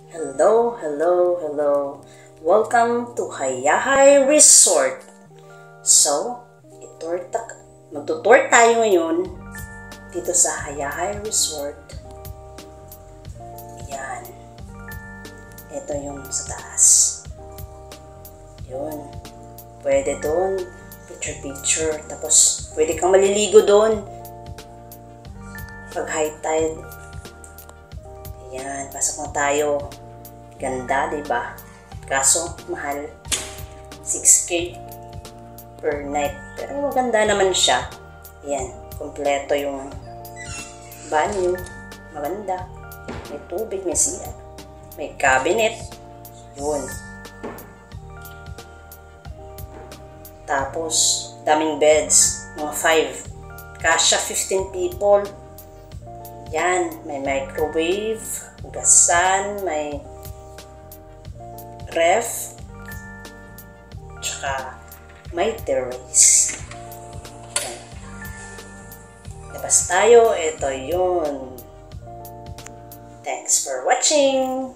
Hello, hello, hello. Welcome to Hayahay Resort. So, magtutour tayo ngayon dito sa Hayahay Resort. Yan. Ito yung sa taas. Yun. Pwede doon. Picture. Tapos, pwede kang maliligo doon. Pag high tide. Yan. Pasok na tayo. Ganda, diba? Kaso, mahal. 6K per night. Pero maganda naman siya. Yan. Kompleto yung banyo. Maganda. May tubig, may CR. May cabinet. Yun. Tapos, daming beds. Mga 5. Kasya 15 people. Yan. May microwave. Gasan. May ref. Tsaka may terrace. Yan. Labas tayo. Ito yun. Thanks for watching.